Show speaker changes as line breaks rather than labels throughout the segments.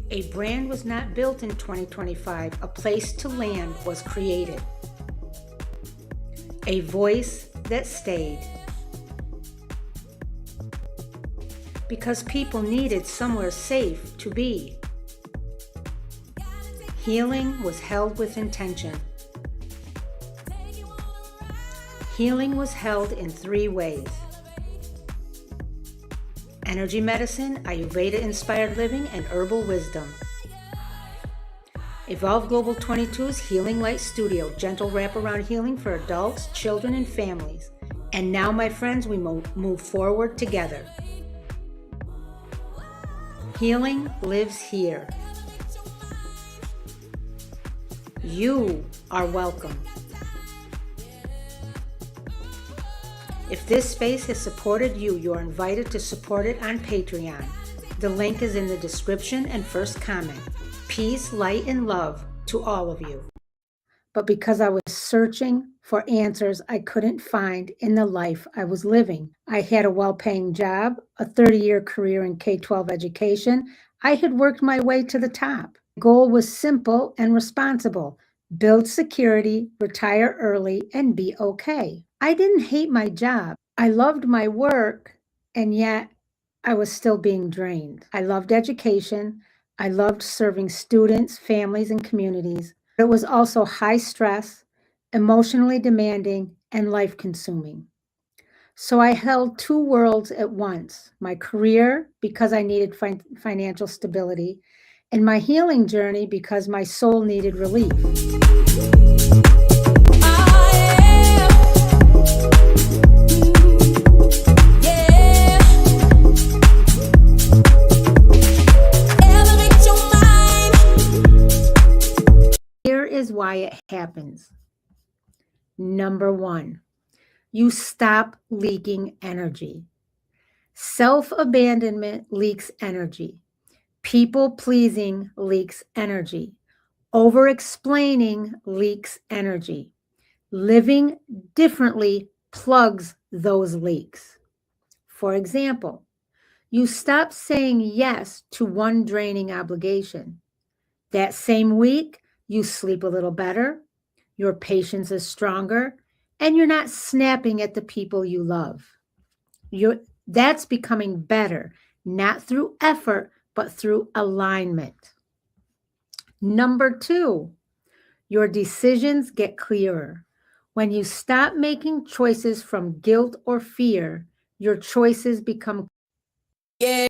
A brand was not built in 2025. A place to land was created. A voice that stayed. Because people needed somewhere safe to be. Healing was held with intention. Healing was held in 3 ways. Energy medicine, Ayurveda-inspired living, and herbal wisdom. Evolve Global 22's Healing Light Studio, gentle wraparound healing for adults, children, and families. And now, my friends, we move forward together. Healing lives here. You are welcome. If this space has supported you, you are invited to support it on Patreon. The link is in the description and first comment. Peace, light, and love to all of you. But because I was searching for answers I couldn't find in the life I was living. I had a well-paying job, a 30-year career in K-12 education. I had worked my way to the top. The goal was simple and responsible. Build security, retire early, and be okay. I didn't hate my job. I loved my work, and yet I was still being drained. I loved education. I loved serving students, families, and communities. It was also high stress, emotionally demanding, and life-consuming. So I held 2 worlds at once, my career because I needed financial stability, and my healing journey because my soul needed relief. Here is why it happens. Number 1, you stop leaking energy. Self-abandonment leaks energy. People-pleasing leaks energy. Over-explaining leaks energy. Living differently plugs those leaks. For example, you stop saying yes to one draining obligation. That same week, you sleep a little better, your patience is stronger, and you're not snapping at the people you love. That's becoming better, not through effort, but through alignment. Number 2, your decisions get clearer. When you stop making choices from guilt or fear, your choices become clear.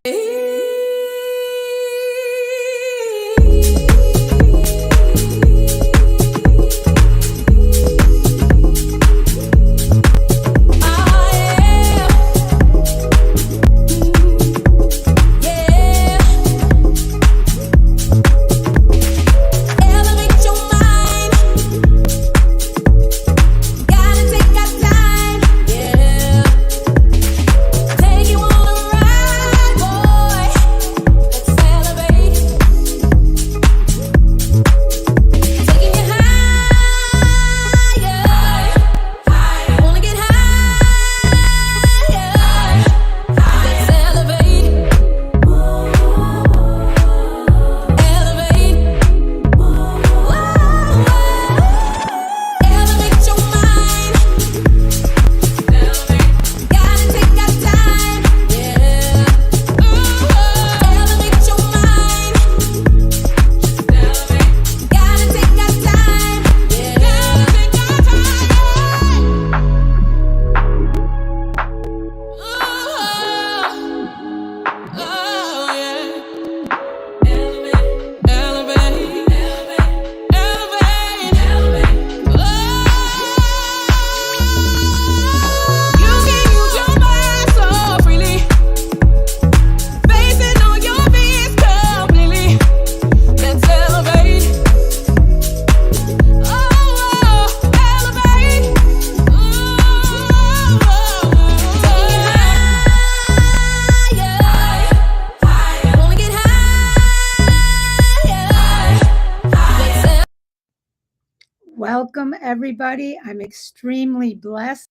Welcome, everybody. I'm extremely blessed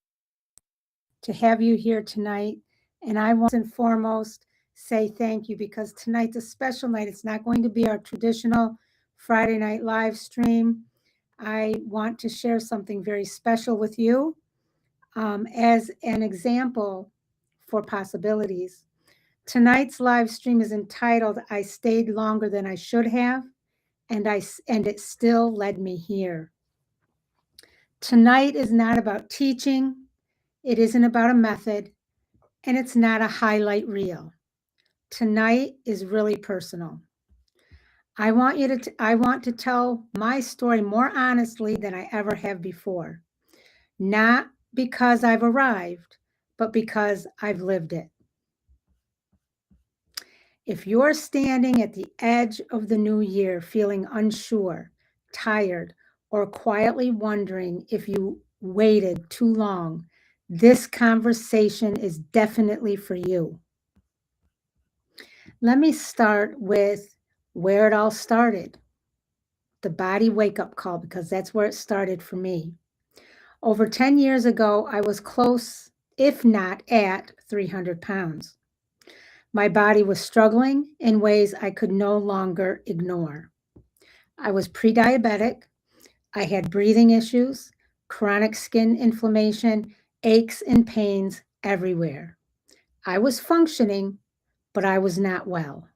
to have you here tonight. And I want and foremost say thank you, because tonight's a special night. It's not going to be our traditional Friday night live stream. I want to share something very special with you as an example for possibilities. Tonight's live stream is entitled, I Stayed Longer Than I Should Have, and it still led me here. Tonight is not about teaching. It isn't about a method, and it's not a highlight reel. Tonight is really personal. I want to tell my story more honestly than I ever have before. Not because I've arrived, but because I've lived it. If you're standing at the edge of the new year feeling unsure, tired, or quietly wondering if you waited too long, this conversation is definitely for you. Let me start with where it all started. The body wake-up call, because that's where it started for me. Over 10 years ago, I was close, if not at 300 pounds. My body was struggling in ways I could no longer ignore. I was pre-diabetic. I had breathing issues, chronic skin inflammation, aches and pains everywhere. I was functioning, but I was not well.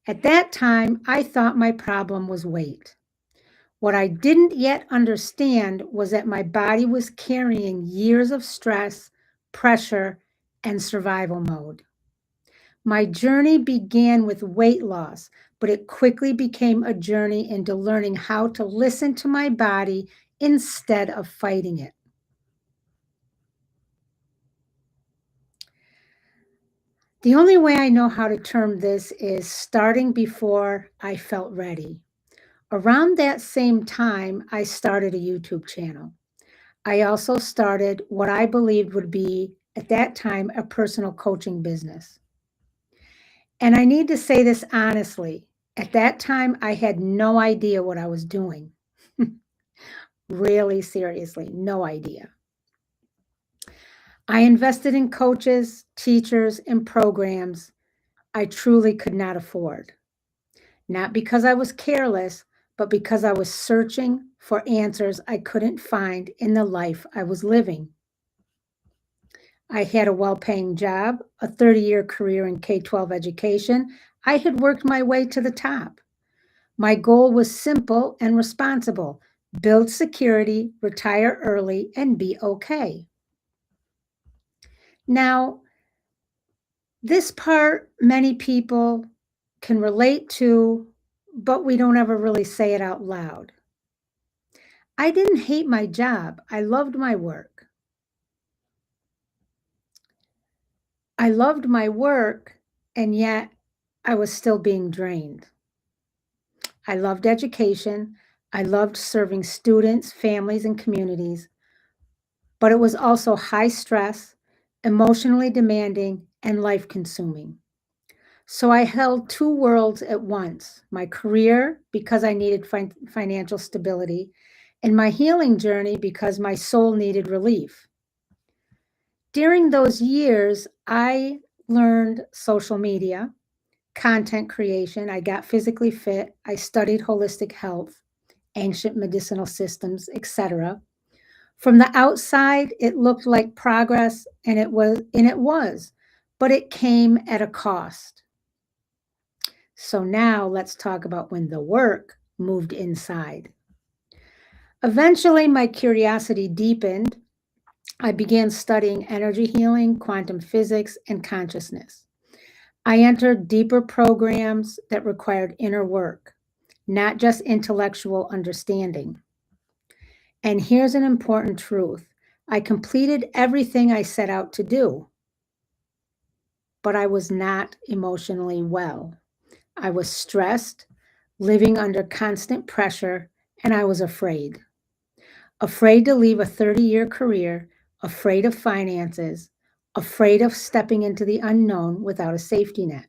At that time, I thought my problem was weight. What I didn't yet understand was that my body was carrying years of stress, pressure, and survival mode. My journey began with weight loss, but it quickly became a journey into learning how to listen to my body instead of fighting it. The only way I know how to term this is starting before I felt ready. Around that same time, I started a YouTube channel. I also started what I believed would be, at that time, a personal coaching business. And I need to say this honestly. At that time, I had no idea what I was doing. Really, seriously, no idea. I invested in coaches, teachers, and programs I truly could not afford. Not because I was careless, but because I was searching for answers I couldn't find in the life I was living. I had a well-paying job, a 30-year career in K-12 education. I had worked my way to the top. My goal was simple and responsible: build security, retire early, and be okay. Now, this part many people can relate to, but we don't ever really say it out loud. I didn't hate my job. I loved my work. I loved my work, and yet I was still being drained. I loved education. I loved serving students, families, and communities, but it was also high stress, emotionally demanding, and life consuming. So I held two worlds at once: my career, because I needed financial stability, and my healing journey, because my soul needed relief. During those years, I learned social media, content creation. I got physically fit. I studied holistic health, ancient medicinal systems, etc. From the outside, it looked like progress, and it was, but it came at a cost. So now let's talk about when the work moved inside. Eventually, my curiosity deepened. I began studying energy healing, quantum physics, and consciousness. I entered deeper programs that required inner work, not just intellectual understanding. And here's an important truth: I completed everything I set out to do, but I was not emotionally well. I was stressed, living under constant pressure, and I was afraid. Afraid to leave a 30-year career, afraid of finances, afraid of stepping into the unknown without a safety net.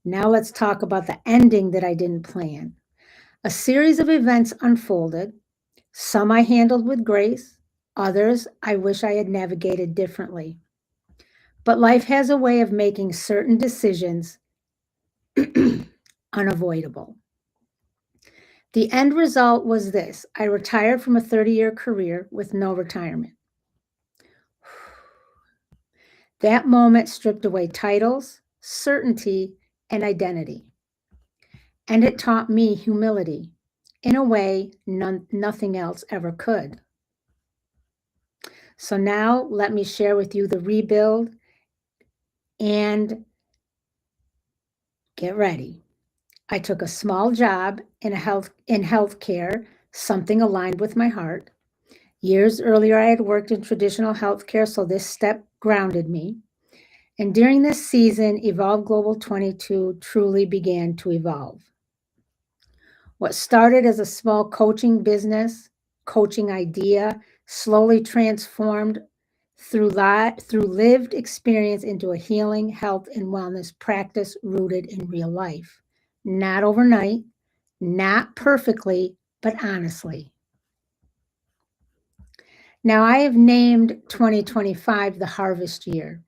Now let's talk about the ending that I didn't plan. A series of events unfolded. Some I handled with grace, Others I wish I had navigated differently. But life has a way of making certain decisions unavoidable. The end result was this: I retired from a 30-year career with no retirement. That moment stripped away titles, certainty, and identity. And it taught me humility in a way nothing else ever could. So now let me share with you the rebuild and get ready. I took a small job in healthcare, something aligned with my heart. Years earlier, I had worked in traditional healthcare, so this step grounded me. And during this season, Evolve Global 22 truly began to evolve. What started as a small coaching idea, slowly transformed through lived experience into a healing, health, and wellness practice rooted in real life. Not overnight, not perfectly, but honestly. Now, I have named 2025 the harvest year.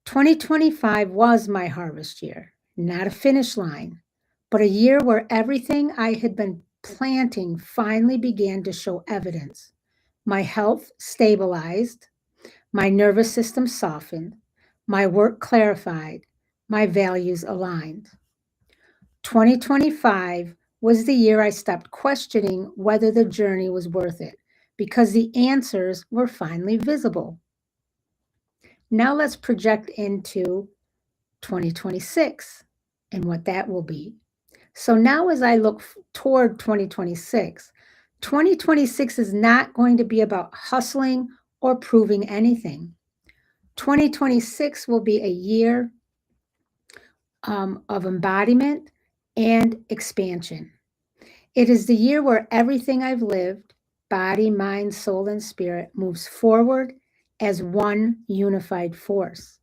2025 was my harvest year, not a finish line, but a year where everything I had been planting finally began to show evidence. My health stabilized, my nervous system softened, my work clarified, my values aligned. 2025 was the year I stopped questioning whether the journey was worth it because the answers were finally visible. Now let's project into 2026 and what that will be. So now as I look toward 2026, 2026 is not going to be about hustling or proving anything. 2026 will be a year of embodiment and expansion. It is the year where everything I've lived, body, mind, soul, and spirit, moves forward as one unified force.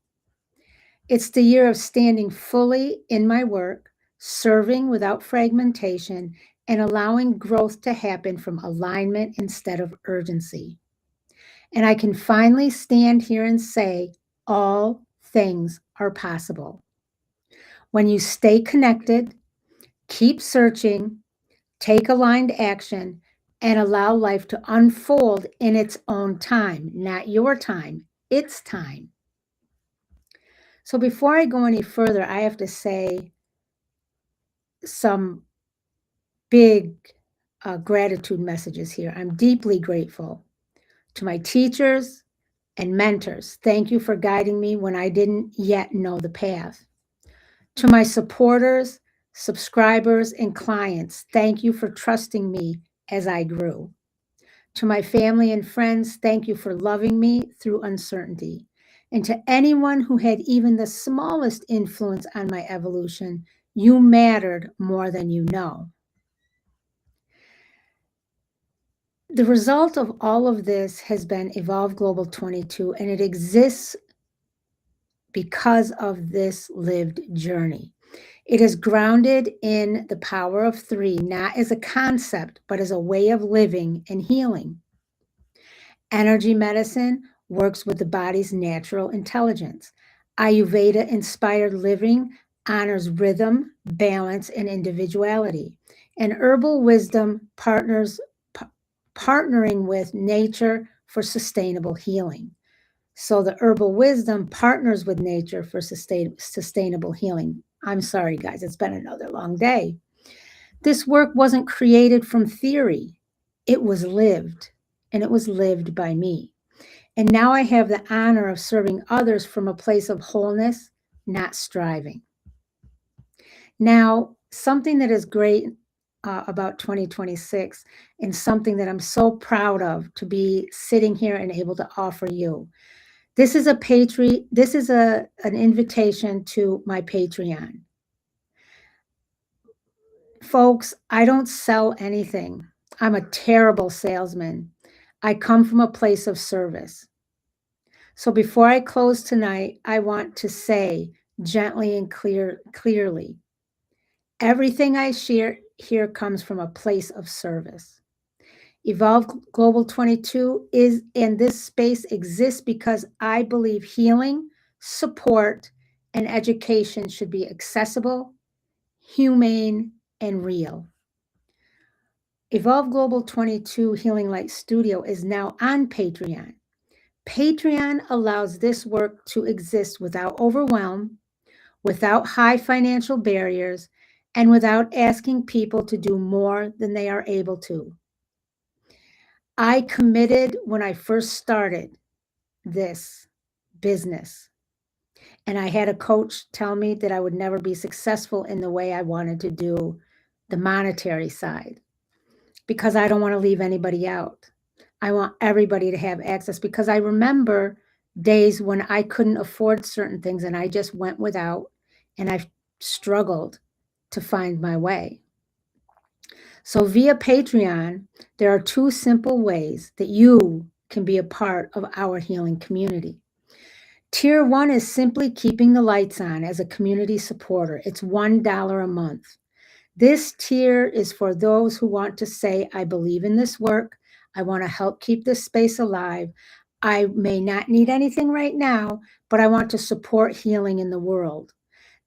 It's the year of standing fully in my work, serving without fragmentation, and allowing growth to happen from alignment instead of urgency. And I can finally stand here and say, all things are possible. When you stay connected, keep searching, take aligned action, and allow life to unfold in its own time, not your time, its time. So before I go any further, I have to say some big gratitude messages here. I'm deeply grateful to my teachers and mentors. Thank you for guiding me when I didn't yet know the path. To my supporters, subscribers, and clients, thank you for trusting me as I grew. To my family and friends, thank you for loving me through uncertainty. And to anyone who had even the smallest influence on my evolution, you mattered more than you know. The result of all of this has been Evolve Global 22, and it exists because of this lived journey. It is grounded in the power of three, not as a concept, but as a way of living and healing. Energy medicine works with the body's natural intelligence. Ayurveda-inspired living honors rhythm, balance, and individuality. And herbal wisdom partnering with nature for sustainable healing. So the herbal wisdom partners with nature for sustainable healing. I'm sorry, guys, it's been another long day. This work wasn't created from theory. It was lived, and it was lived by me. And now I have the honor of serving others from a place of wholeness, not striving. Now, something that is great about 2026 and something that I'm so proud of to be sitting here and able to offer you. This is an invitation to my Patreon. Folks, I don't sell anything. I'm a terrible salesman. I come from a place of service. So before I close tonight, I want to say gently and clearly, everything I share here comes from a place of service. Evolve Global 22 is, and this space exists because I believe healing, support, and education should be accessible, humane, and real. Evolve Global 22 Healing Light Studio is now on Patreon. Patreon allows this work to exist without overwhelm, without high financial barriers, and without asking people to do more than they are able to. I committed when I first started this business, and I had a coach tell me that I would never be successful in the way I wanted to do the monetary side because I don't want to leave anybody out. I want everybody to have access because I remember days when I couldn't afford certain things and I just went without, and I've struggled to find my way. So via Patreon, there are two simple ways that you can be a part of our healing community. Tier 1 is simply keeping the lights on as a community supporter. It's $1 a month. This tier is for those who want to say, I believe in this work. I want to help keep this space alive. I may not need anything right now, but I want to support healing in the world.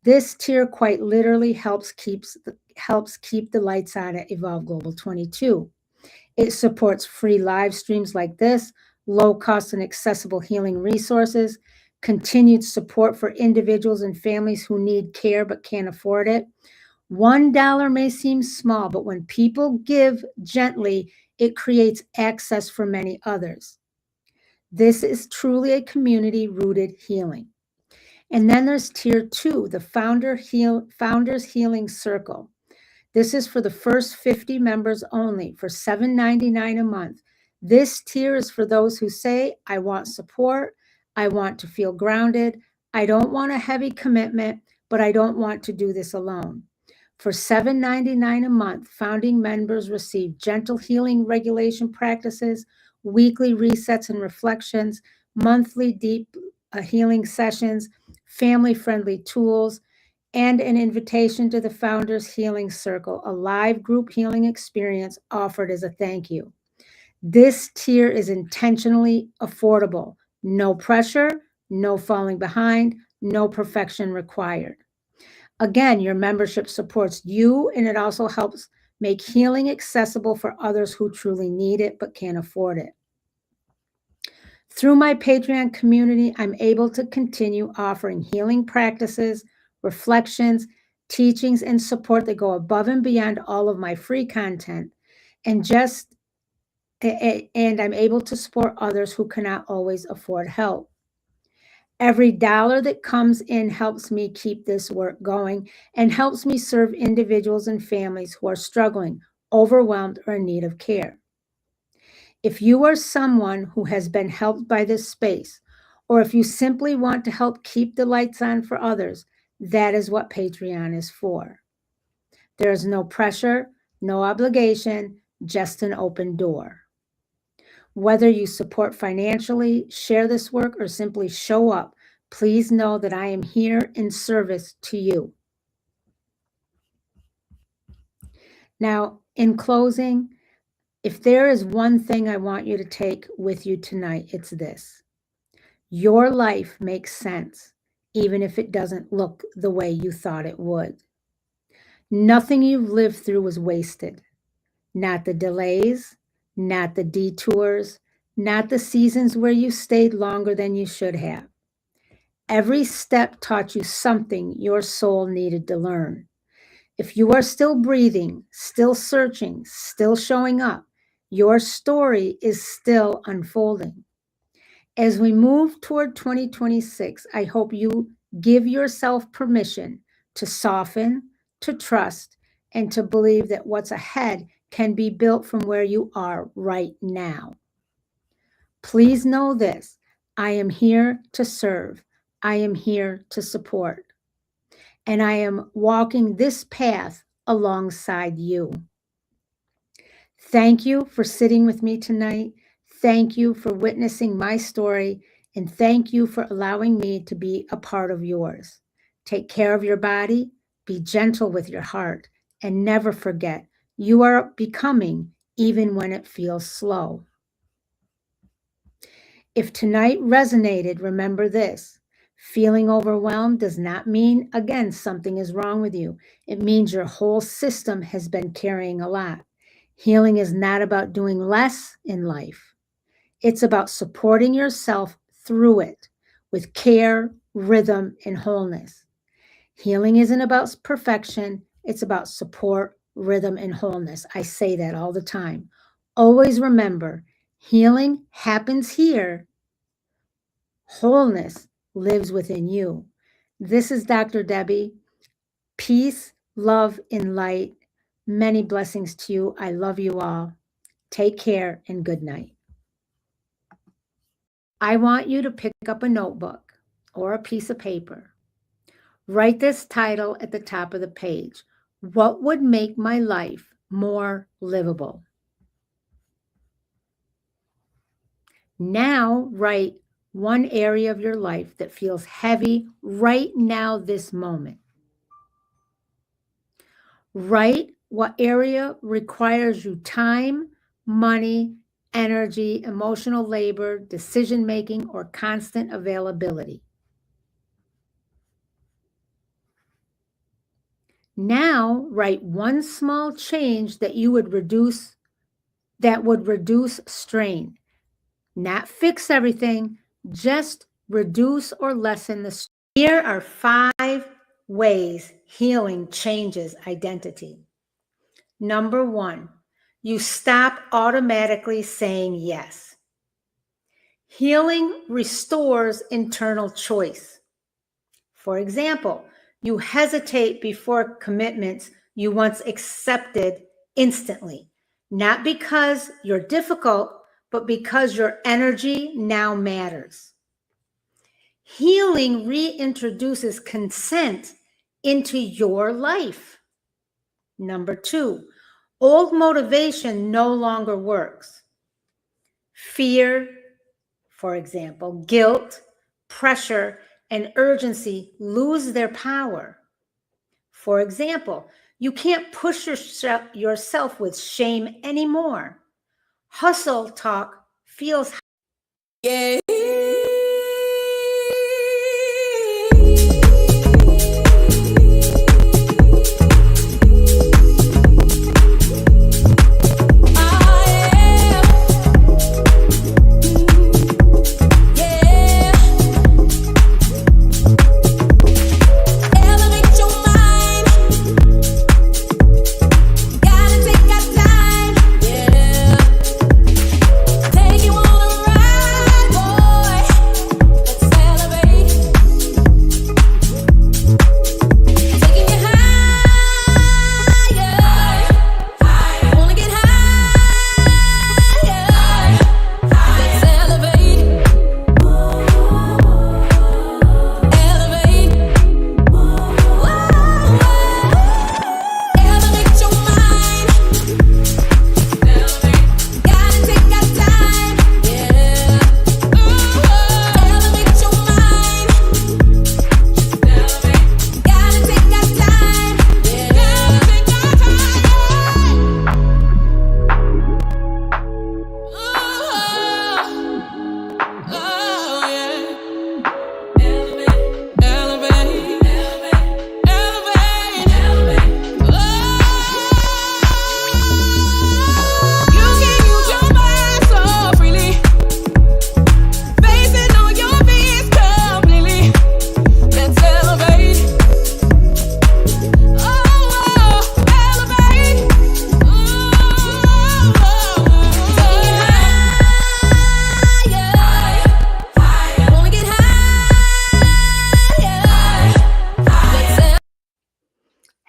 This tier quite literally helps keep the lights on at Evolve Global 22. It supports free live streams like this, low cost and accessible healing resources, continued support for individuals and families who need care but can't afford it. $1 may seem small, but when people give gently, it creates access for many others. This is truly a community-rooted healing. And then there's tier 2, the Founders Healing Circle. This is for the first 50 members only for $7.99 a month. This tier is for those who say, I want support, I want to feel grounded, I don't want a heavy commitment, but I don't want to do this alone. For $7.99 a month, founding members receive gentle healing regulation practices, weekly resets and reflections, monthly deep healing sessions, family-friendly tools, and an invitation to the Founders Healing Circle, a live group healing experience offered as a thank you. This tier is intentionally affordable. No pressure, no falling behind, no perfection required. Again, your membership supports you, and it also helps make healing accessible for others who truly need it but can't afford it. Through my Patreon community, I'm able to continue offering healing practices, reflections, teachings, and support that go above and beyond all of my free content, and I'm able to support others who cannot always afford help. Every dollar that comes in helps me keep this work going and helps me serve individuals and families who are struggling, overwhelmed, or in need of care. If you are someone who has been helped by this space, or if you simply want to help keep the lights on for others, that is what Patreon is for. There is no pressure, no obligation, just an open door. Whether you support financially, share this work, or simply show up, please know that I am here in service to you. Now, in closing, if there is one thing I want you to take with you tonight, it's this. Your life makes sense, even if it doesn't look the way you thought it would. Nothing you've lived through was wasted. Not the delays, not the detours, not the seasons where you stayed longer than you should have. Every step taught you something your soul needed to learn. If you are still breathing, still searching, still showing up, your story is still unfolding. As we move toward 2026, I hope you give yourself permission to soften, to trust, and to believe that what's ahead can be built from where you are right now. Please know this, I am here to serve. I am here to support. And I am walking this path alongside you. Thank you for sitting with me tonight. Thank you for witnessing my story, and thank you for allowing me to be a part of yours. Take care of your body, be gentle with your heart, and never forget, you are becoming even when it feels slow. If tonight resonated, remember this. Feeling overwhelmed does not mean, again, something is wrong with you. It means your whole system has been carrying a lot. Healing is not about doing less in life. It's about supporting yourself through it with care, rhythm, and wholeness. Healing isn't about perfection. It's about support, rhythm, and wholeness. I say that all the time. Always remember, healing happens here. Wholeness lives within you. This is Dr. Debbie. Peace, love, and light. Many blessings to you. I love you all. Take care and good night. I want you to pick up a notebook or a piece of paper. Write this title at the top of the page. What would make my life more livable? Now write one area of your life that feels heavy right now, this moment. Write what area requires you time, money, energy, emotional labor, decision-making, or constant availability. Now write one small change that would reduce strain. Not fix everything, just reduce or lessen the strain. Here are 5 ways healing changes identity. Number 1, you stop automatically saying yes. Healing restores internal choice. For example, you hesitate before commitments you once accepted instantly, not because you're difficult, but because your energy now matters. Healing reintroduces consent into your life. Number 2, old motivation no longer works. Fear, for example, guilt, pressure, and urgency lose their power. For example, you can't push yourself with shame anymore. Hustle talk feels. Yeah.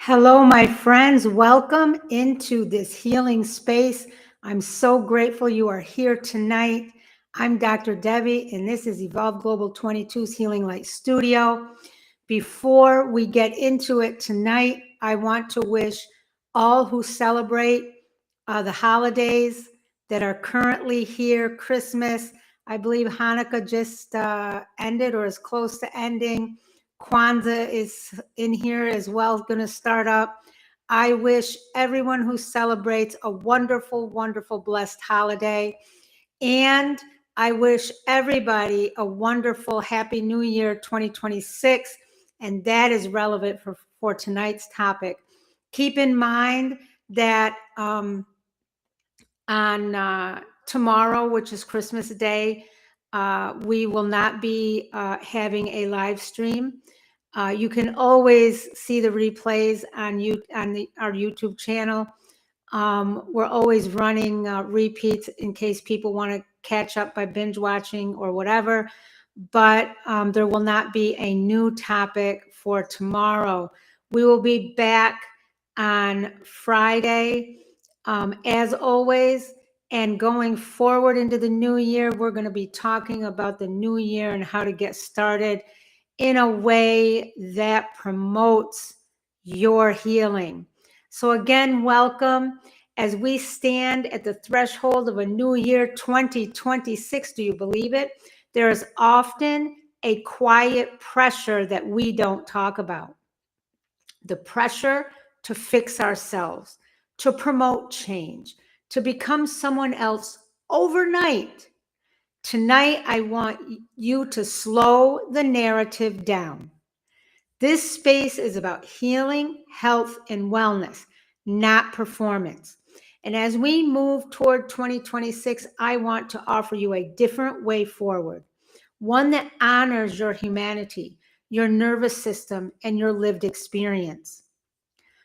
Hello, my friends. Welcome into this healing space. I'm so grateful you are here tonight. I'm Dr. Debbie, and this is Evolve Global 22's Healing Light Studio. Before we get into it tonight, I want to wish all who celebrate the holidays that are currently here, Christmas. I believe Hanukkah just ended or is close to ending. Kwanzaa is in here as well, going to start up. I wish everyone who celebrates a wonderful, wonderful, blessed holiday. And I wish everybody a wonderful, happy New Year 2026. And that is relevant for tonight's topic. Keep in mind that on tomorrow, which is Christmas Day, we will not be having a live stream. You can always see the replays on our YouTube channel. We're always running repeats in case people want to catch up by binge watching or whatever. But there will not be a new topic for tomorrow. We will be back on Friday, as always. And going forward into the new year, we're going to be talking about the new year and how to get started in a way that promotes your healing. So again, welcome as we stand at the threshold of a new year 2026. Do you believe it? There is often a quiet pressure that we don't talk about. The pressure to fix ourselves, to promote change, to become someone else overnight. Tonight, I want you to slow the narrative down. This space is about healing, health, and wellness, not performance. And as we move toward 2026, I want to offer you a different way forward, one that honors your humanity, your nervous system, and your lived experience.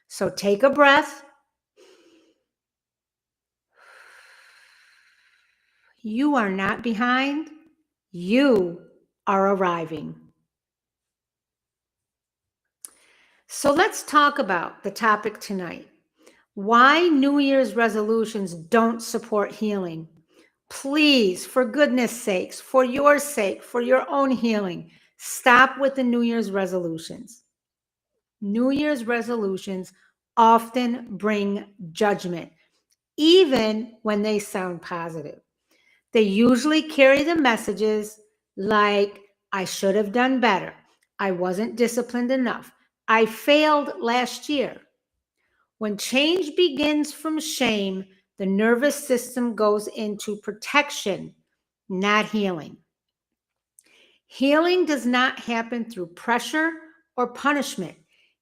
So take a breath. You are not behind. You are arriving. So let's talk about the topic tonight. Why New Year's resolutions don't support healing. Please, for goodness sakes, for your sake, for your own healing, stop with the New Year's resolutions. New Year's resolutions often bring judgment, even when they sound positive. They usually carry the messages like, I should have done better. I wasn't disciplined enough. I failed last year. When change begins from shame, the nervous system goes into protection, not healing. Healing does not happen through pressure or punishment.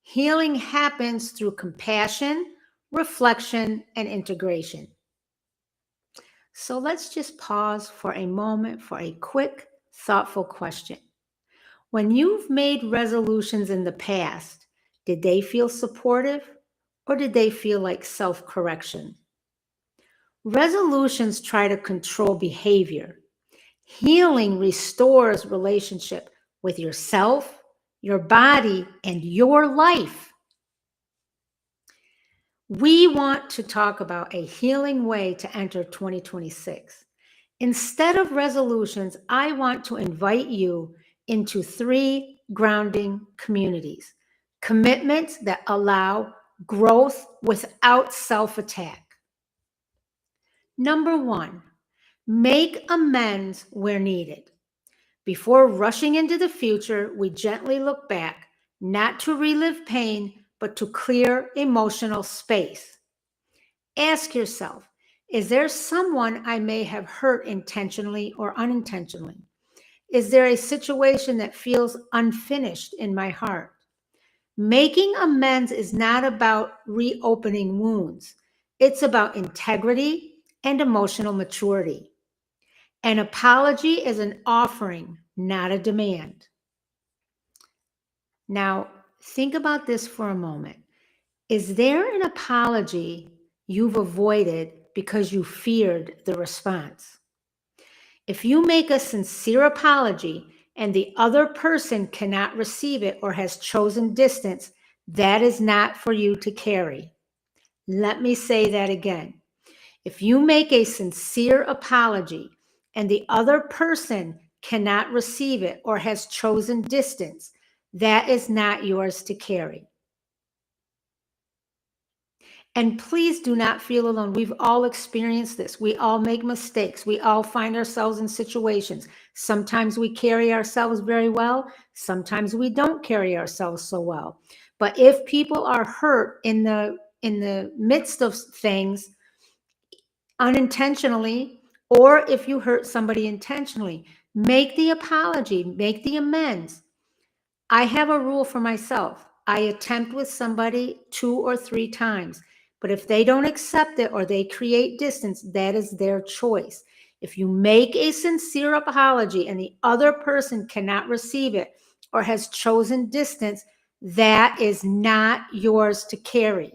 Healing happens through compassion, reflection, and integration. So let's just pause for a moment for a quick, thoughtful question. When you've made resolutions in the past, did they feel supportive or did they feel like self-correction? Resolutions try to control behavior. Healing restores relationship with yourself, your body, and your life. We want to talk about a healing way to enter 2026. Instead of resolutions, I want to invite you into 3 grounding communities, commitments that allow growth without self-attack. Number 1, make amends where needed. Before rushing into the future, we gently look back, not to relive pain, but to clear emotional space. Ask yourself, is there someone I may have hurt intentionally or unintentionally? Is there a situation that feels unfinished in my heart? Making amends is not about reopening wounds. It's about integrity and emotional maturity. An apology is an offering, not a demand. Now, think about this for a moment. Is there an apology you've avoided because you feared the response? If you make a sincere apology and the other person cannot receive it or has chosen distance, that is not for you to carry. Let me say that again. If you make a sincere apology and the other person cannot receive it or has chosen distance, that is not yours to carry. And please do not feel alone. We've all experienced this. We all make mistakes. We all find ourselves in situations. Sometimes we carry ourselves very well. Sometimes we don't carry ourselves so well. But if people are hurt in in the midst of things unintentionally, or if you hurt somebody intentionally, make the apology, make the amends. I have a rule for myself. I attempt with somebody 2 or 3 times, but if they don't accept it or they create distance, that is their choice. If you make a sincere apology and the other person cannot receive it or has chosen distance, that is not yours to carry.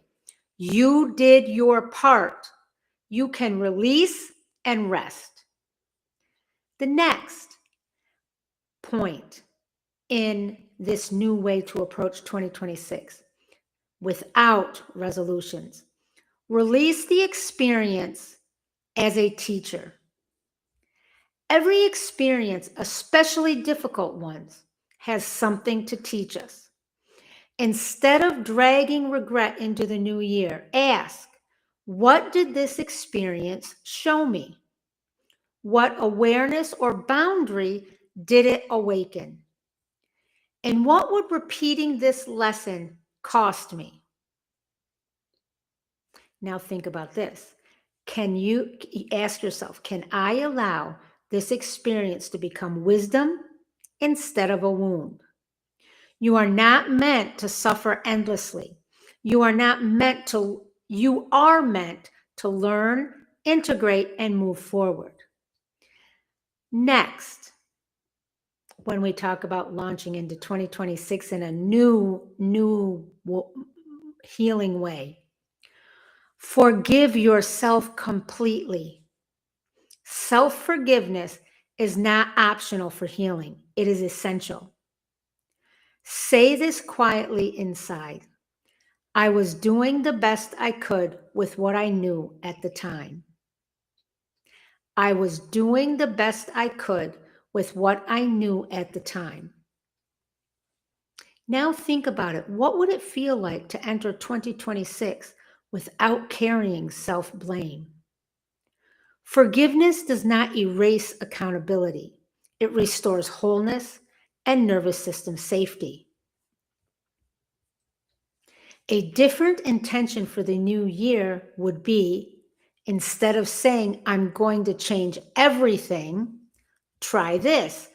You did your part. You can release and rest. The next point in this new way to approach 2026 without resolutions. Release the experience as a teacher. Every experience, especially difficult ones, has something to teach us. Instead of dragging regret into the new year, ask, what did this experience show me? What awareness or boundary did it awaken? And what would repeating this lesson cost me? Now think about this. Can you ask yourself, can I allow this experience to become wisdom instead of a wound? You are not meant to suffer endlessly. You are meant to learn, integrate, and move forward. Next, when we talk about launching into 2026 in a new healing way, forgive yourself completely. Self-forgiveness is not optional for healing. It is essential. Say this quietly inside. I was doing the best I could with what I knew at the time. I was doing the best I could with what I knew at the time. Now think about it. What would it feel like to enter 2026 without carrying self-blame? Forgiveness does not erase accountability. It restores wholeness and nervous system safety. A different intention for the new year would be, instead of saying, I'm going to change everything, try this.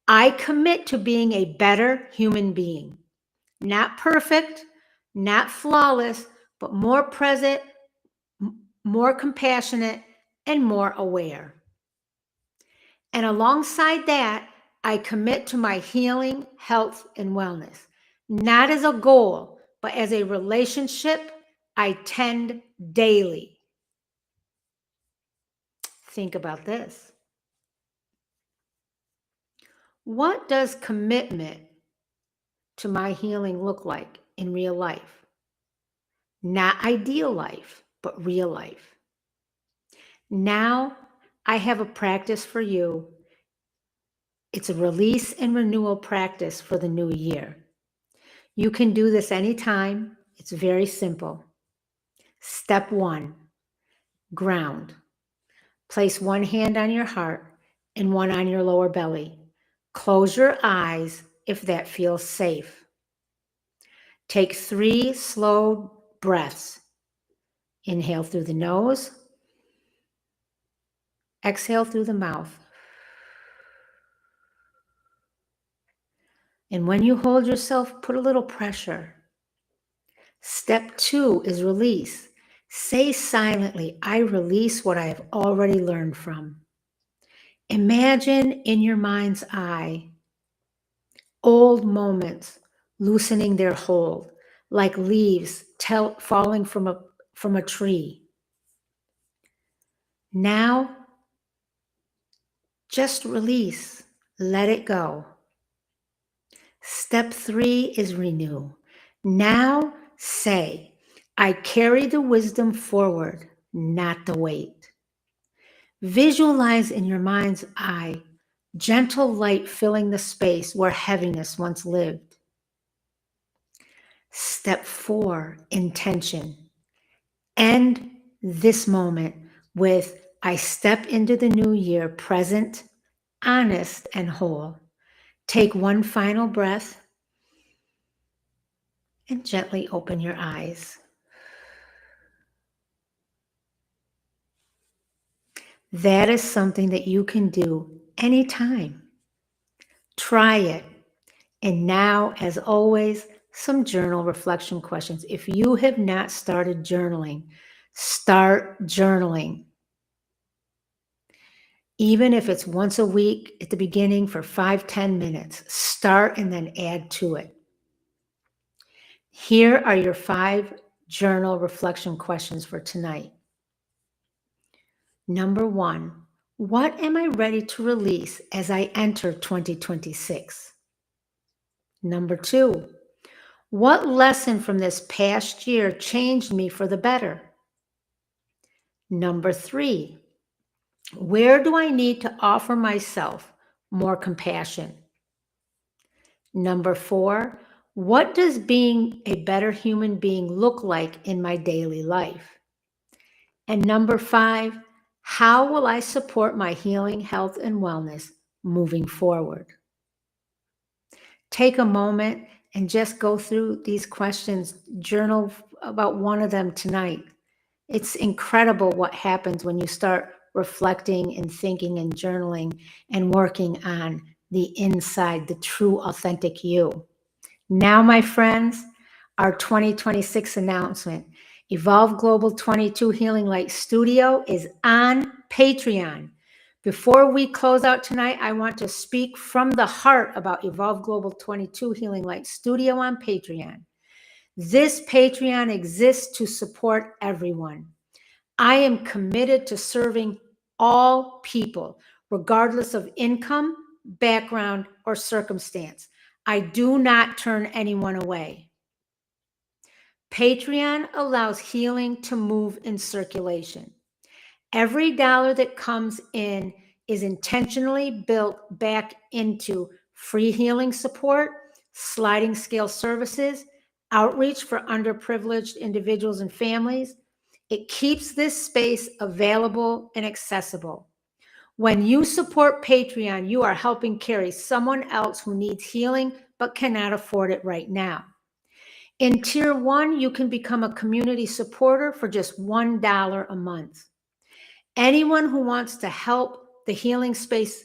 I commit to being a better human being. Not perfect, not flawless, but more present, more compassionate, and more aware. And alongside that, I commit to my healing, health, and wellness, not as a goal, but as a relationship I tend daily. Think about this. What does commitment to my healing look like in real life? Not ideal life, but real life. Now I have a practice for you. It's a release and renewal practice for the new year. You can do this anytime. It's very simple. Step 1, ground. Place one hand on your heart and one on your lower belly. Close your eyes if that feels safe. Take 3 slow breaths. Inhale through the nose. Exhale through the mouth. And when you hold yourself, put a little pressure. Step 2 is release. Say silently, I release what I have already learned from. Imagine in your mind's eye old moments loosening their hold, like leaves falling from a tree. Now, just release. Let it go. Step 3 is renew. Now say, I carry the wisdom forward, not the weight. Visualize in your mind's eye gentle light filling the space where heaviness once lived. Step 4, intention. End this moment with, I step into the new year present, honest, and whole. Take one final breath and gently open your eyes. That is something that you can do anytime. Try it. And now, as always, some journal reflection questions. If you have not started journaling, start journaling. Even if it's once a week at the beginning for 5-10 minutes, start and then add to it. Here are your 5 journal reflection questions for tonight. Number 1, what am I ready to release as I enter 2026? Number 2, what lesson from this past year changed me for the better? Number 3, where do I need to offer myself more compassion? Number 4, what does being a better human being look like in my daily life? And number 5, how will I support my healing, health, and wellness moving forward? Take a moment and just go through these questions. Journal about one of them tonight. It's incredible what happens when you start reflecting and thinking and journaling and working on the inside, the true, authentic you. Now, my friends, our 2026 announcement. Evolve Global 22 Healing Light Studio is on Patreon. Before we close out tonight, I want to speak from the heart about Evolve Global 22 Healing Light Studio on Patreon. This Patreon exists to support everyone. I am committed to serving all people, regardless of income, background, or circumstance. I do not turn anyone away. Patreon allows healing to move in circulation. Every dollar that comes in is intentionally built back into free healing support, sliding scale services, outreach for underprivileged individuals and families. It keeps this space available and accessible. When you support Patreon, you are helping carry someone else who needs healing but cannot afford it right now. In Tier 1, you can become a community supporter for just $1 a month. Anyone who wants to help the healing space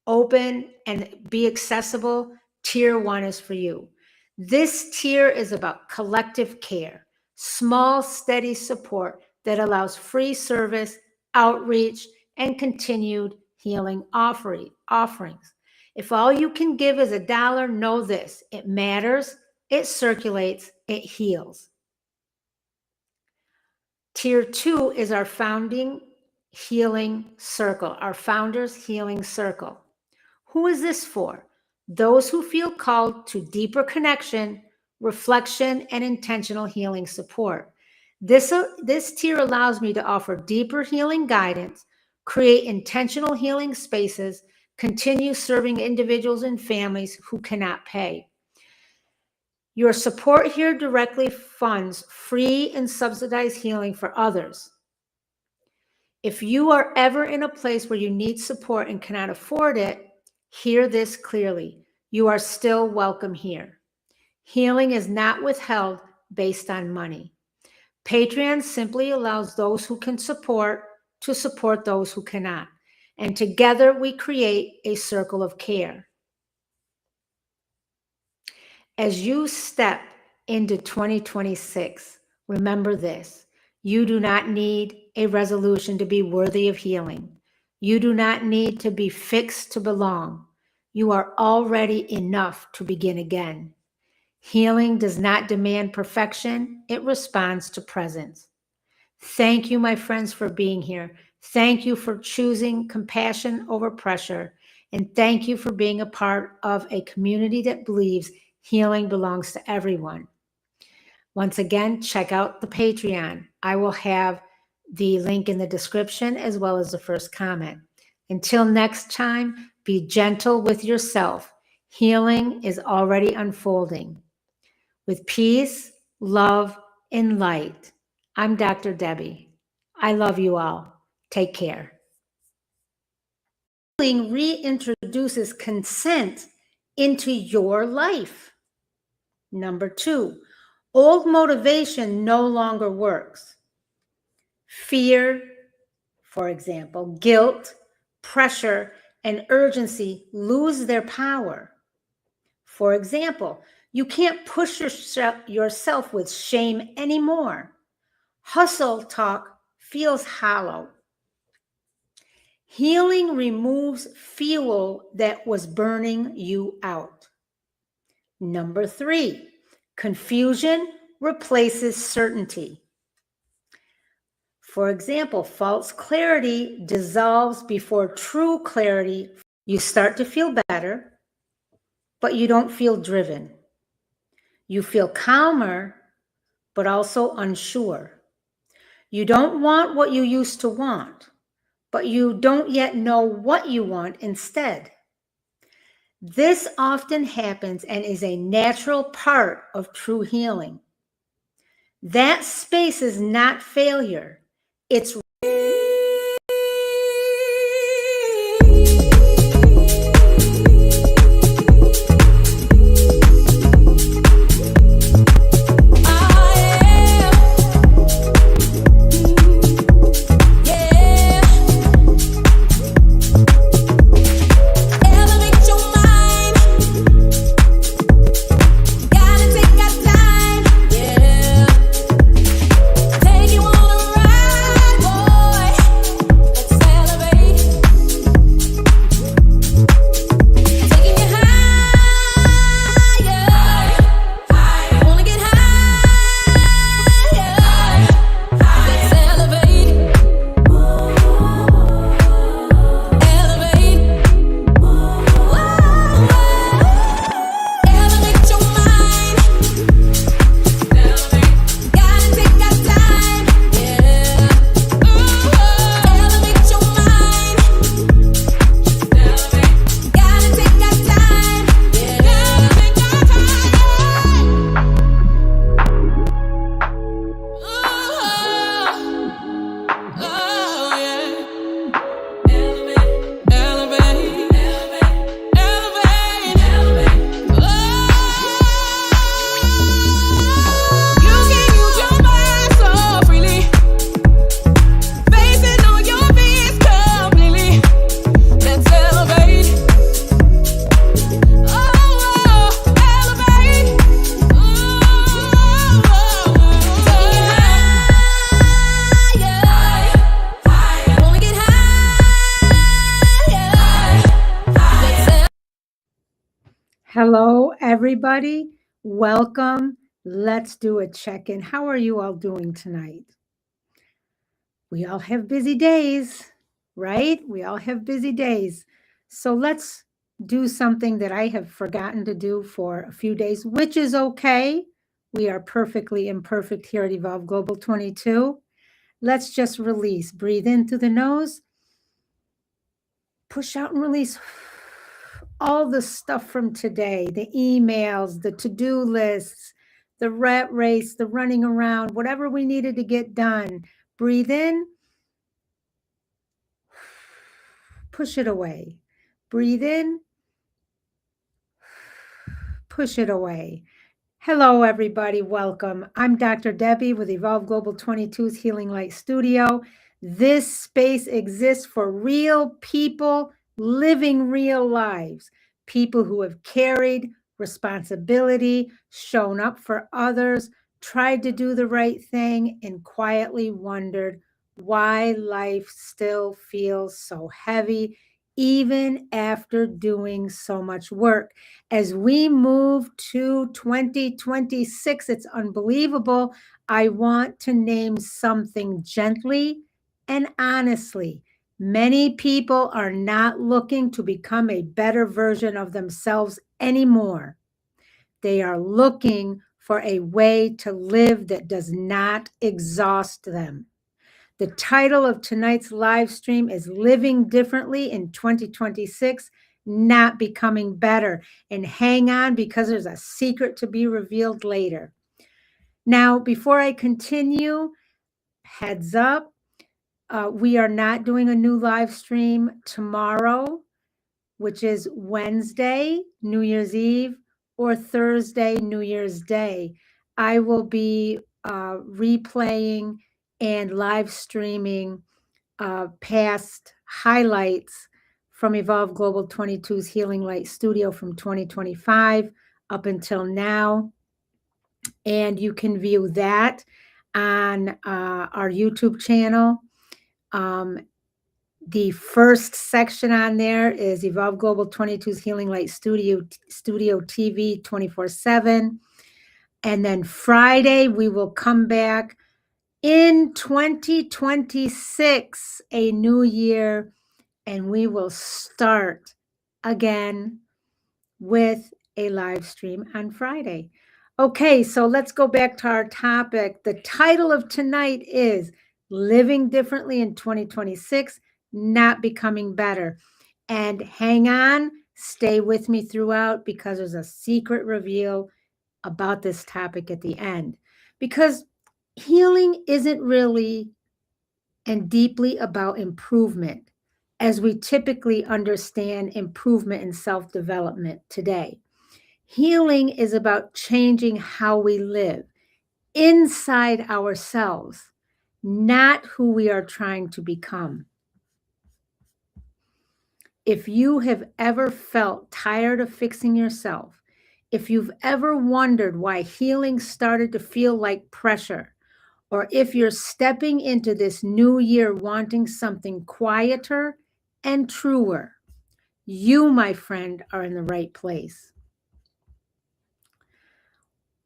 open and be accessible, Tier 1 is for you. This tier is about collective care, small, steady support that allows free service, outreach, and continued healing offerings. If all you can give is $1, know this: it matters, it circulates, it heals. Tier 2 is our founding healing circle, our founders healing circle. Who is this for? Those who feel called to deeper connection, reflection, and intentional healing support. This tier allows me to offer deeper healing guidance, create intentional healing spaces, continue serving individuals and families who cannot pay. Your support here directly funds free and subsidized healing for others. If you are ever in a place where you need support and cannot afford it, hear this clearly. You are still welcome here. Healing is not withheld based on money. Patreon simply allows those who can support to support those who cannot. And together we create a circle of care. As you step into 2026, remember this: you do not need a resolution to be worthy of healing. You do not need to be fixed to belong. You are already enough to begin again. Healing does not demand perfection, it responds to presence. Thank you, my friends, for being here. Thank you for choosing compassion over pressure. And thank you for being a part of a community that believes healing belongs to everyone. Once again, check out the Patreon. I will have the link in the description as well as the first comment. Until next time, be gentle with yourself. Healing is already unfolding. With peace, love, and light, I'm Dr. Debbie. I love you all. Take care. Healing reintroduces consent into your life. Number 2, old motivation no longer works. Fear, For example, guilt, pressure, and urgency lose their power. For example, you can't push yourself with shame anymore. Hustle talk feels hollow. Healing removes fuel that was burning you out. Number 3, confusion replaces certainty. For example, false clarity dissolves before true clarity. You start to feel better, but you don't feel driven. You feel calmer, but also unsure. You don't want what you used to want, but you don't yet know what you want instead. This often happens and is a natural part of true healing. That space is not failure. It's Hello, everybody. Welcome. Let's do a check-in. How are you all doing tonight? We all have busy days, right? We all have busy days. So let's do something that I have forgotten to do for a few days, which is okay. We are perfectly imperfect here at Evolve Global 22. Let's just release. Breathe in through the nose. Push out and release all the stuff from today, the emails, the to-do lists, the rat race, the running around, whatever we needed to get done. Breathe in, push it away. Breathe in, push it away. Hello, everybody. Welcome. I'm Dr. Debbie with Evolve Global 22's Healing Light Studio. This space exists for real people living real lives, people who have carried responsibility, shown up for others, tried to do the right thing, and quietly wondered why life still feels so heavy, even after doing so much work. As we move to 2026, it's unbelievable. I want to name something gently and honestly. Many people are not looking to become a better version of themselves anymore. They are looking for a way to live that does not exhaust them. The title of tonight's live stream is Living Differently in 2026, Not Becoming Better. And hang on, because there's a secret to be revealed later. Now, before I continue, heads up, we are not doing a new live stream tomorrow, which is Wednesday, New Year's Eve, or Thursday, New Year's Day. I will be replaying and live streaming past highlights from Evolve Global 22's Healing Light Studio from 2025 up until now. And you can view that on our YouTube channel. The first section on there is Evolve Global 22's Healing Light Studio TV 24/7. And then Friday, we will come back in 2026, a new year, and we will start again with a live stream on Friday. Okay, so let's go back to our topic. The title of tonight is Living Differently in 2026, Not Becoming Better. And hang on, stay with me throughout because there's a secret reveal about this topic at the end. Because healing isn't really and deeply about improvement, as we typically understand improvement in self-development today. Healing is about changing how we live inside ourselves, not who we are trying to become. If you have ever felt tired of fixing yourself, if you've ever wondered why healing started to feel like pressure, or if you're stepping into this new year wanting something quieter and truer, you, my friend, are in the right place.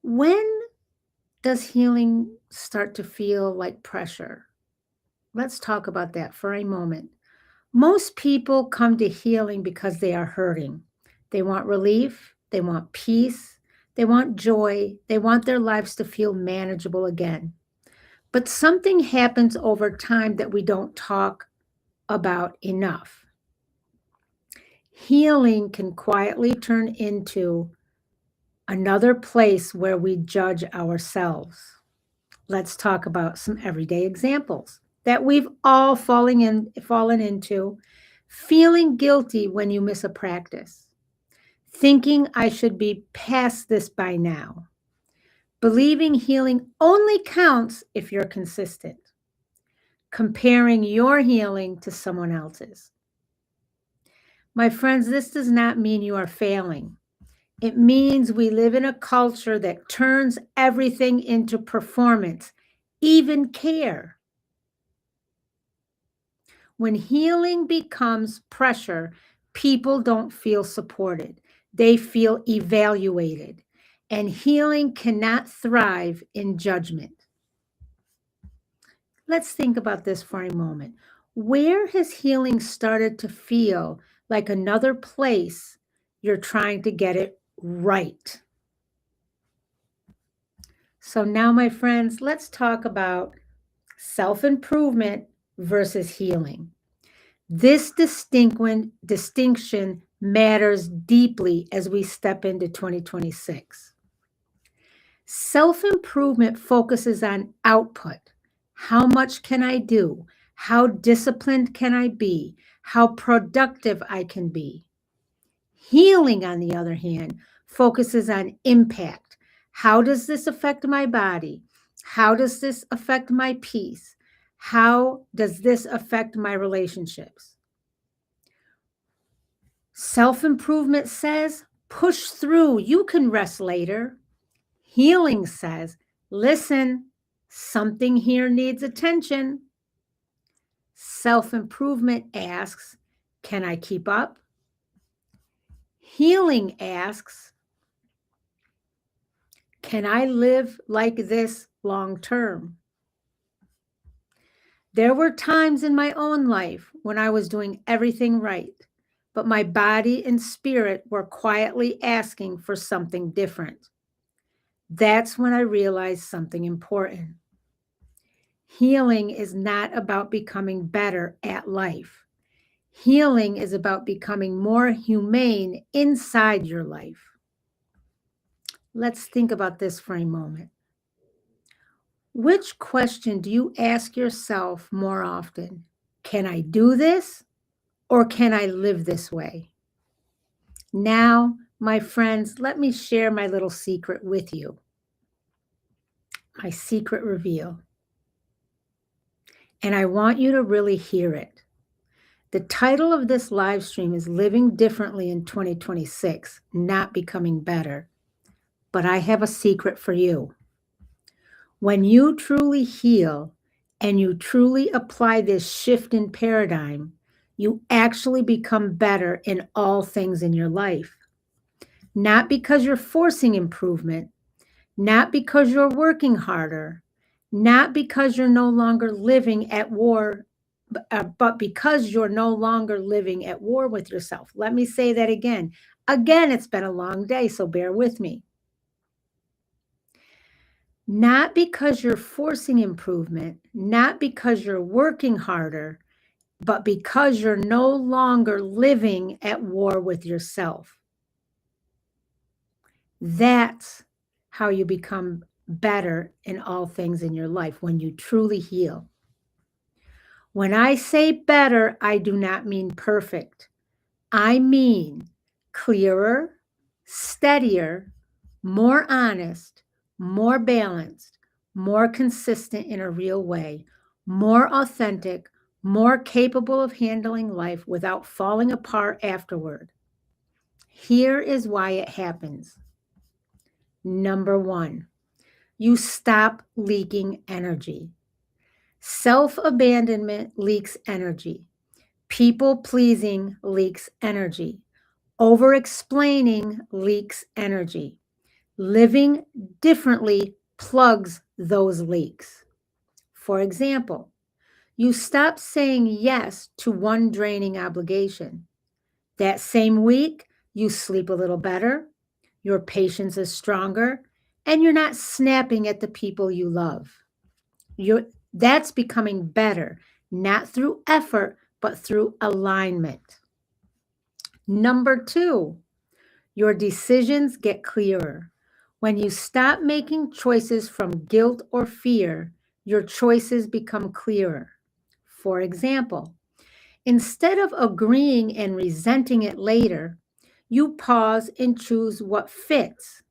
When does healing start to feel like pressure? Let's talk about that for a moment. Most people come to healing because they are hurting. They want relief, they want peace, they want joy, they want their lives to feel manageable again. But something happens over time that we don't talk about enough. Healing can quietly turn into another place where we judge ourselves. Let's talk about some everyday examples that we've all fallen into. Feeling guilty when you miss a practice. Thinking I should be past this by now. Believing healing only counts if you're consistent. Comparing your healing to someone else's. My friends, this does not mean you are failing. It means we live in a culture that turns everything into performance, even care. When healing becomes pressure, people don't feel supported. They feel evaluated. And healing cannot thrive in judgment. Let's think about this for a moment. Where has healing started to feel like another place you're trying to get it right? So now, my friends, let's talk about self-improvement versus healing. This distinction matters deeply as we step into 2026. Self-improvement focuses on output. How much can I do? How disciplined can I be? How productive I can be? Healing, on the other hand, focuses on impact. How does this affect my body? How does this affect my peace? How does this affect my relationships? Self-improvement says, push through, you can rest later. Healing says, listen, something here needs attention. Self-improvement asks, can I keep up? Healing asks, can I live like this long term? There were times in my own life when I was doing everything right, but my body and spirit were quietly asking for something different. That's when I realized something important. Healing is not about becoming better at life. Healing is about becoming more humane inside your life. Let's think about this for a moment. Which question do you ask yourself more often? Can I do this, or can I live this way? Now, my friends, let me share my little secret with you. My secret reveal. and I want you to really hear it. The title of this live stream is Living Differently in 2026, Not Becoming Better. But I have a secret for you. When you truly heal and you truly apply this shift in paradigm, you actually become better in all things in your life. Not because you're forcing improvement, not because you're working harder, not because you're no longer living at war, but because you're no longer living at war with yourself. Let me say that again. Again, it's been a long day, so bear with me. Not because you're forcing improvement, not because you're working harder, but because you're no longer living at war with yourself. That's how you become better in all things in your life, when you truly heal. When I say better, I do not mean perfect. I mean clearer, steadier, more honest, more balanced, more consistent in a real way, more authentic, more capable of handling life without falling apart afterward. Here is why it happens. Number one, you stop leaking energy. Self-abandonment leaks energy. People-pleasing leaks energy. Over-explaining leaks energy. Living differently plugs those leaks. For example, you stop saying yes to one draining obligation. That same week, you sleep a little better, your patience is stronger, and you're not snapping at the people you love. That's becoming better, not through effort, but through alignment. Number two, your decisions get clearer. When you stop making choices from guilt or fear, your choices become clearer. For example, instead of agreeing and resenting it later, you pause and choose what fits.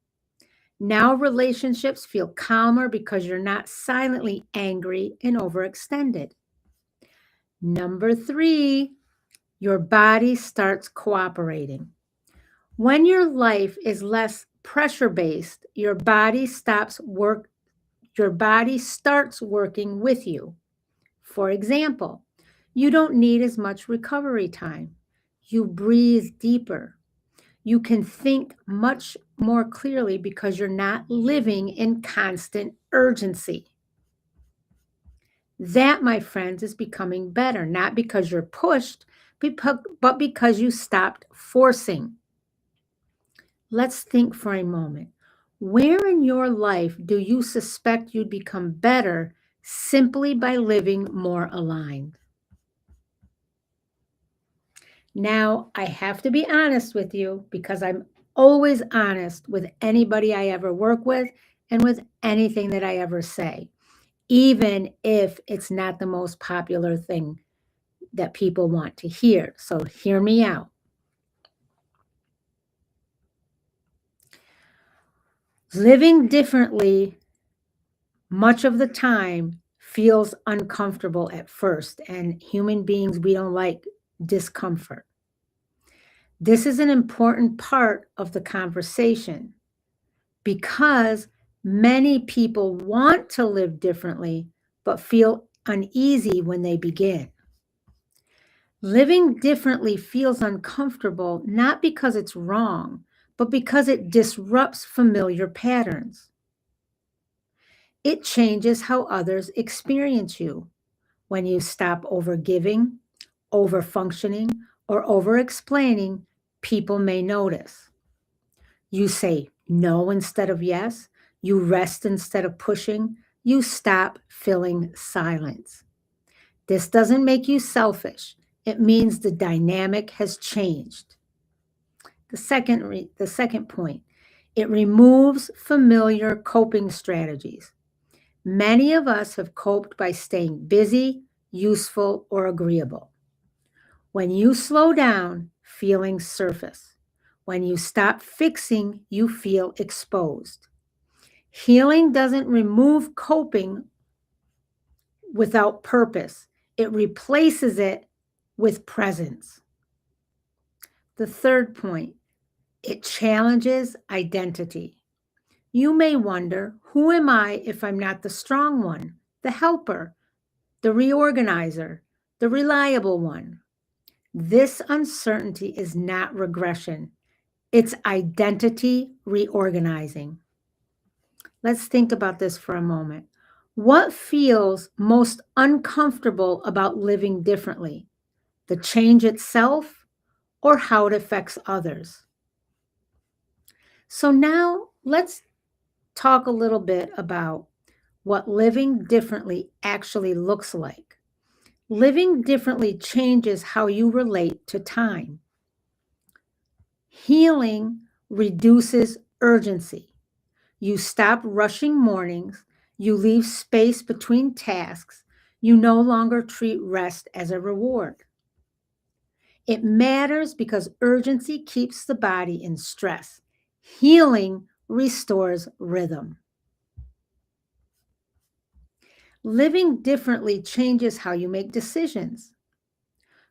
Now relationships feel calmer because you're not silently angry and overextended. Number three, your body starts cooperating. When your life is less pressure-based, your body starts working with you. For example, you don't need as much recovery time. You breathe deeper. You can think much more clearly because you're not living in constant urgency. That, my friends, is becoming better, not because you're pushed, but because you stopped forcing. Let's think for a moment. Where in your life do you suspect you'd become better simply by living more aligned? Now, I have to be honest with you because I'm always honest with anybody I ever work with and with anything that I ever say, even if it's not the most popular thing that people want to hear. So hear me out. Living differently much of the time feels uncomfortable at first, and human beings, we don't like discomfort. This is an important part of the conversation because many people want to live differently, but feel uneasy when they begin. Living differently feels uncomfortable, not because it's wrong, but because it disrupts familiar patterns. It changes how others experience you. When you stop overgiving, overfunctioning, or over-explaining, people may notice. You say no instead of yes. You rest instead of pushing. You stop filling silence. This doesn't make you selfish. It means the dynamic has changed. The second point, it removes familiar coping strategies. Many of us have coped by staying busy, useful, or agreeable. When you slow down, feelings surface. When you stop fixing, you feel exposed. Healing doesn't remove coping. without purpose. It replaces it with presence. The third point, it challenges identity. You may wonder, who am I if I'm not the strong one, the helper, the reorganizer, the reliable one? This uncertainty is not regression. It's identity reorganizing. Let's think about this for a moment. What feels most uncomfortable about living differently? The change itself or how it affects others? So now let's talk a little bit about what living differently actually looks like. Living differently changes how you relate to time. Healing reduces urgency. You stop rushing mornings. You leave space between tasks. You no longer treat rest as a reward. It matters because urgency keeps the body in stress. Healing restores rhythm. Living differently changes how you make decisions.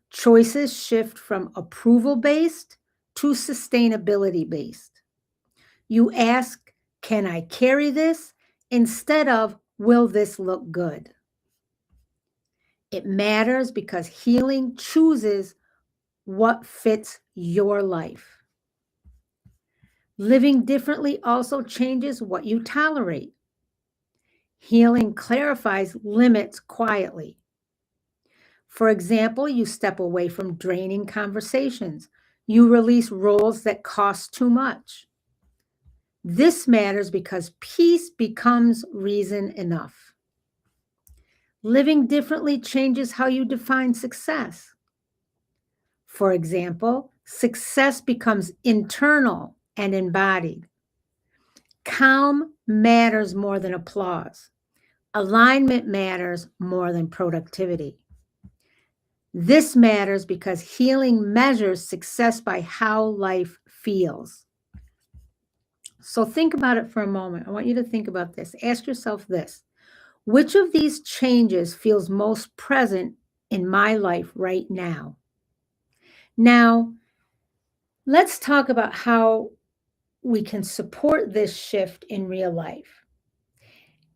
Choices shift from approval-based to sustainability-based. You ask, can I carry this? Instead of, will this look good? It matters because healing chooses what fits your life. Living differently also changes what you tolerate. Healing clarifies limits quietly. For example, you step away from draining conversations. You release roles that cost too much. This matters because peace becomes reason enough. Living differently changes how you define success. For example, success becomes internal and embodied. Calm matters more than applause. Alignment matters more than productivity. This matters because healing measures success by how life feels. So think about it for a moment. I want you to think about this. Ask yourself this. Which of these changes feels most present in my life right now? Now, let's talk about how we can support this shift in real life.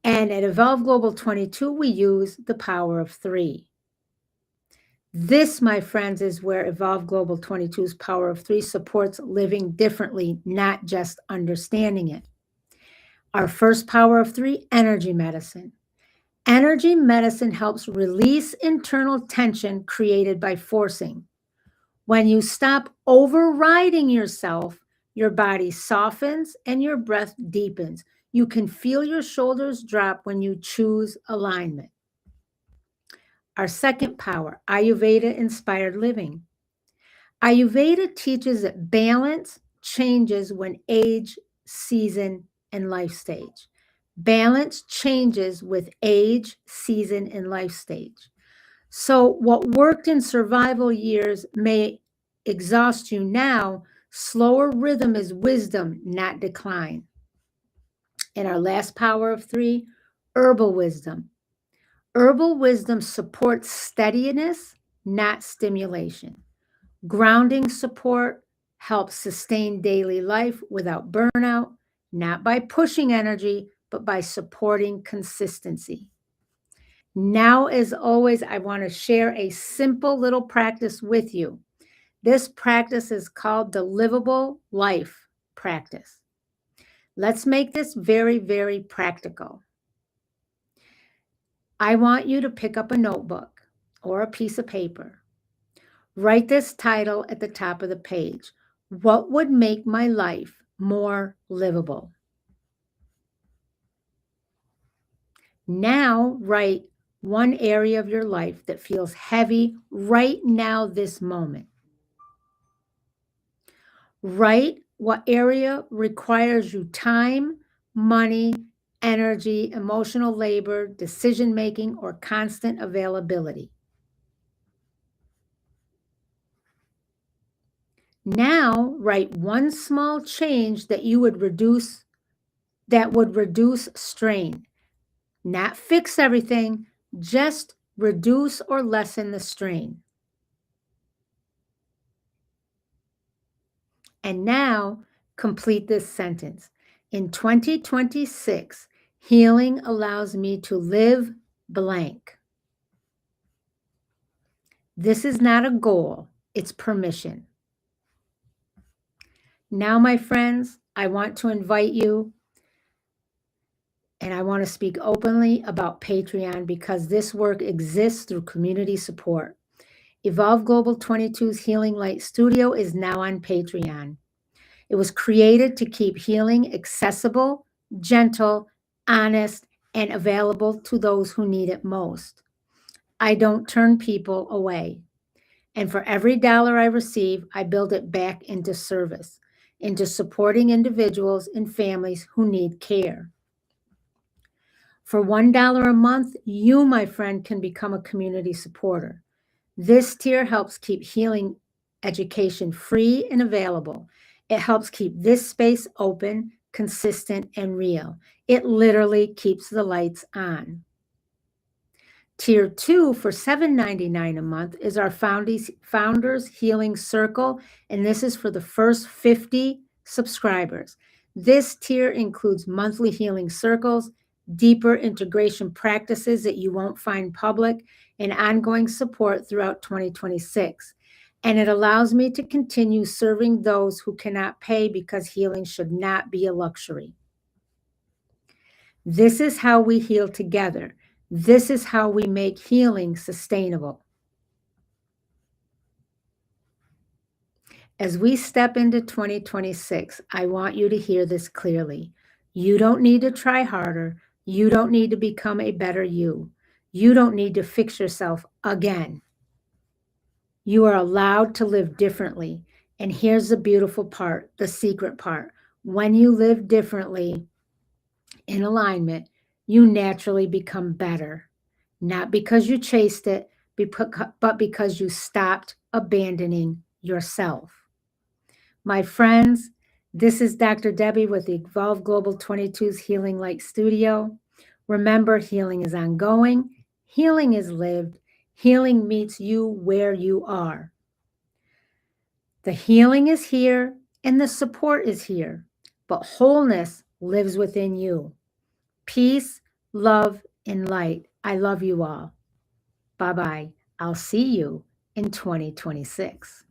And at Evolve Global 22, we use the power of three. This, my friends, is where Evolve Global 22's Power of Three supports living differently, not just understanding it. Our first Power of Three, energy medicine. Energy medicine helps release internal tension created by forcing. When you stop overriding yourself, your body softens and your breath deepens. You can feel your shoulders drop when you choose alignment. Our second power, Ayurveda-inspired living. Ayurveda teaches that balance changes when age, season, and life stage. Balance changes with age, season, and life stage. So what worked in survival years may exhaust you now. Slower rhythm is wisdom, not decline. And our last power of three, herbal wisdom. Herbal wisdom supports steadiness, not stimulation. Grounding support helps sustain daily life without burnout, not by pushing energy, but by supporting consistency. Now, as always, I want to share a simple little practice with you. This practice is called the Livable Life Practice. Let's make this very, very practical. I want you to pick up a notebook or a piece of paper. Write this title at the top of the page. What would make my life more livable? Now write one area of your life that feels heavy right now, this moment. Write what area requires you time, money, energy, emotional labor, decision-making, or constant availability. Now write one small change that would reduce strain. Not fix everything, Just reduce or lessen the strain. And now complete this sentence. In 2026, healing allows me to live blank. This is not a goal, it's permission. Now, my friends, I want to invite you, and I want to speak openly about Patreon because this work exists through community support. Evolve Global 22's Healing Light Studio is now on Patreon. It was created to keep healing accessible, gentle, honest, and available to those who need it most. I don't turn people away. And for every dollar I receive, I build it back into service, into supporting individuals and families who need care. For $1 a month, you, my friend, can become a community supporter. This tier helps keep healing education free and available. It helps keep this space open, consistent, and real. It literally keeps the lights on. Tier 2 for $7.99 a month is our Founders Healing Circle, and this is for the first 50 subscribers. This tier includes monthly healing circles, deeper integration practices that you won't find public, and ongoing support throughout 2026. And it allows me to continue serving those who cannot pay because healing should not be a luxury. This is how we heal together. This is how we make healing sustainable. As we step into 2026, I want you to hear this clearly. You don't need to try harder. You don't need to become a better you. You don't need to fix yourself again. You are allowed to live differently. And here's the beautiful part, the secret part. When you live differently in alignment, you naturally become better. Not because you chased it, but because you stopped abandoning yourself. My friends, this is Dr. Debbie with Evolve Global 22's Healing Light Studio. Remember, healing is ongoing. Healing is lived. Healing meets you where you are. The healing is here and the support is here, but wholeness lives within you. Peace, love, and light. I love you all. Bye-bye. I'll see you in 2026.